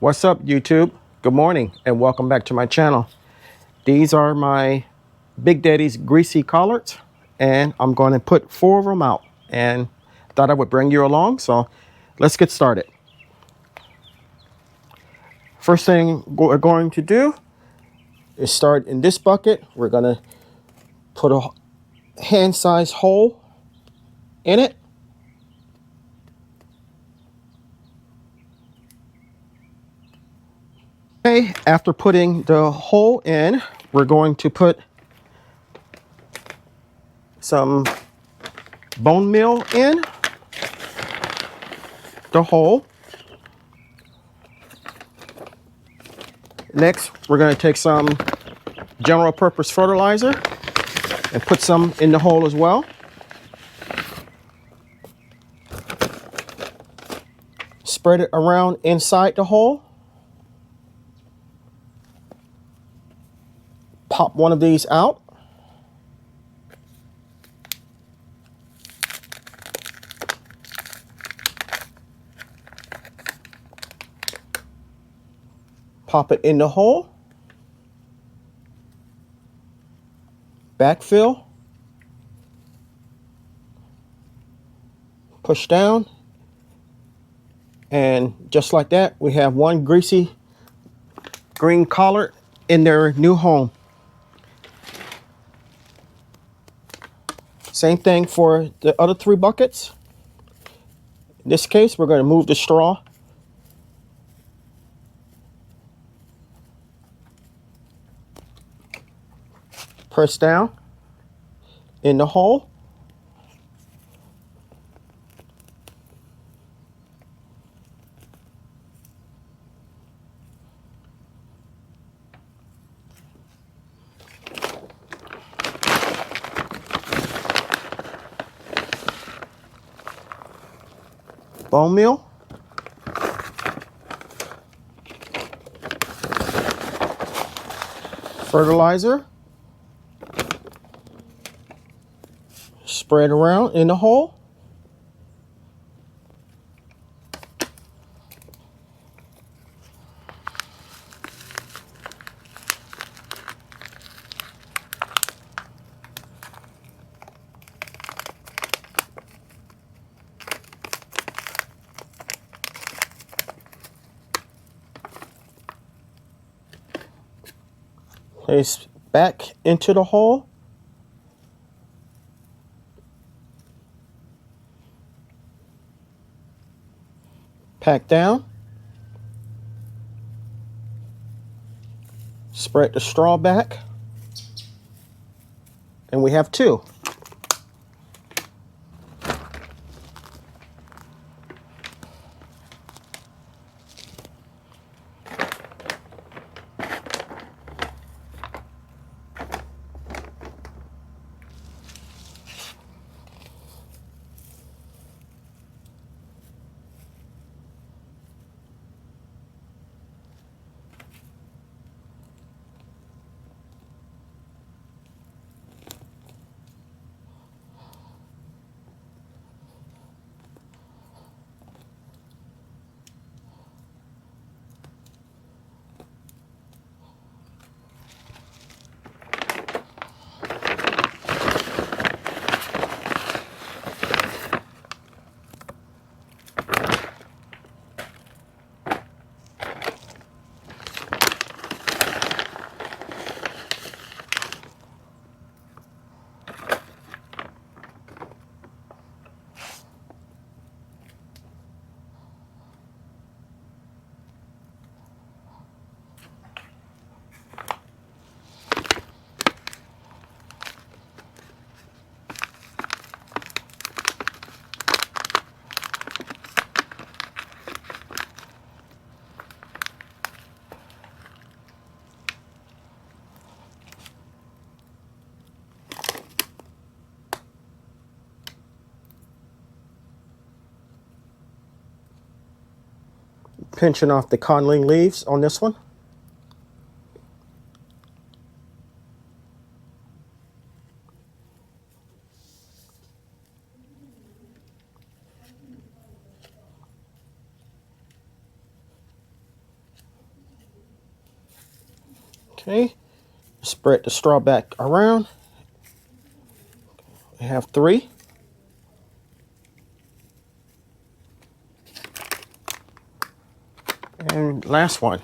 What's up, YouTube? Good morning and welcome back to my channel. These are my Big Daddy's Greasy Collards, and I'm going to put 4 of them out, and thought I would bring you along, so let's get started. First thing we're going to do is start in this bucket. We're going to put a hand-sized hole in it. Okay, after putting the hole in, we're going to put some bone meal in the hole. Next, we're going to take some general purpose fertilizer and put some in the hole as well. Spread it around inside the hole. Pop one of these out. Pop it in the hole. Backfill. Push down. And just like that, we have one greasy green collard in their new home. Same thing for the other 3 buckets. In this case, we're going to move the straw. Press down in the hole. Bone meal. Fertilizer. Spread around in the hole. Place back into the hole. Pack down. Spread the straw back. And we have 2. pinching off the codling leaves on this one. Okay, spread the straw back around. I have 3. And last one.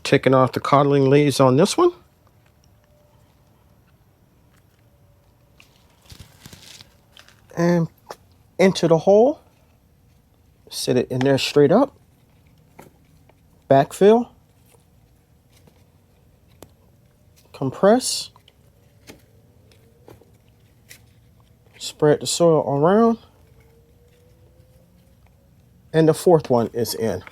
Taking off the codling leaves on this one. And into the hole. Sit it in there straight up. Backfill. Compress. Spread the soil around. And the 4th one is in.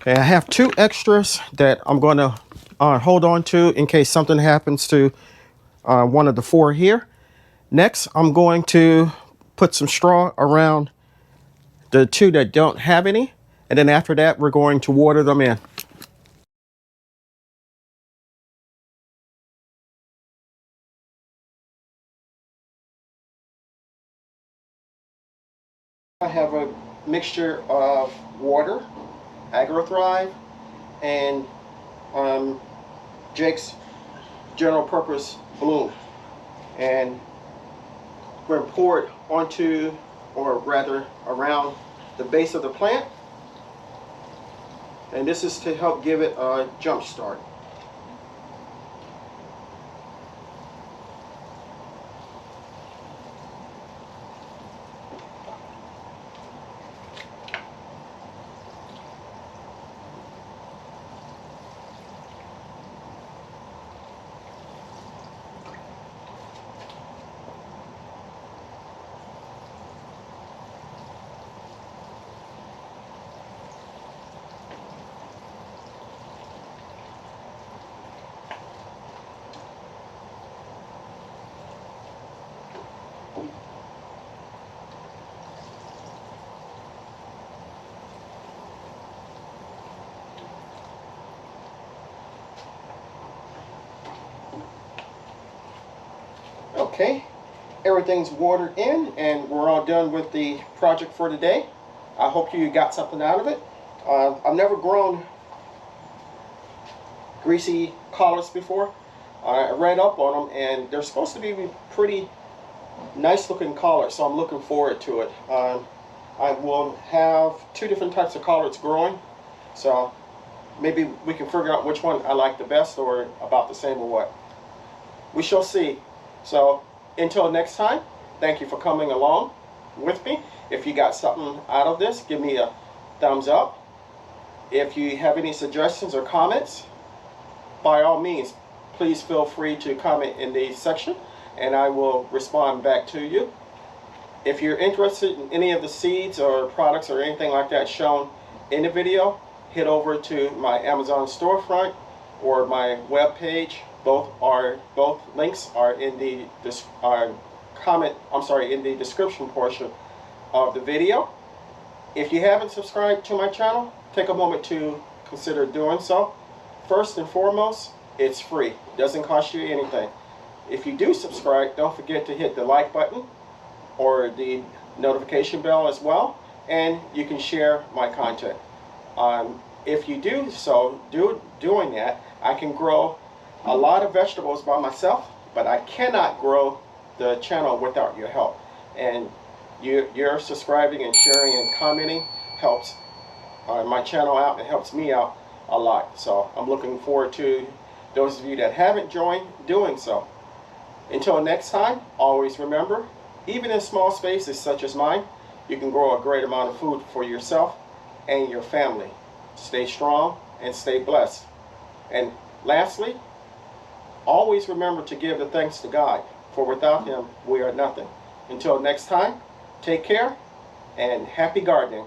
Okay, I have 2 extras that I'm going to hold on to in case something happens to one of the 4 here. Next, I'm going to put some straw around the 2 that don't have any. And then after that, we're going to water them in. I have a mixture of water, AgroThrive, and Jake's general purpose bloom. And we're going to pour it onto, or rather around, the base of the plant. And this is to help give it a jump start. Okay, everything's watered in and we're all done with the project for today. I hope you got something out of it. I've never grown greasy collards before. I read up on them and they're supposed to be pretty nice looking collards, so I'm looking forward to it. I will have 2 different types of collards growing, so maybe we can figure out which one I like the best, or about the same, or what. We shall see. So until next time, thank you for coming along with me. If you got something out of this, give me a thumbs up. If you have any suggestions or comments, by all means, please feel free to comment in the section and I will respond back to you. If you're interested in any of the seeds or products or anything like that shown in the video, head over to my Amazon storefront or my web page. Both links are in the in the description portion of the video. If you haven't subscribed to my channel, take a moment to consider doing so. First and foremost, it's free. It doesn't cost you anything. If you do subscribe, don't forget to hit the like button or the notification bell as well, and you can share my content. If you do so, doing that, I can grow a lot of vegetables by myself, but I cannot grow the channel without your help. And your subscribing and sharing and commenting helps my channel out and helps me out a lot. So I'm looking forward to those of you that haven't joined doing so. Until next time, always remember, even in small spaces such as mine, you can grow a great amount of food for yourself and your family. Stay strong and stay blessed. And lastly, always remember to give the thanks to God, for without Him we are nothing. Until next time, take care and happy gardening.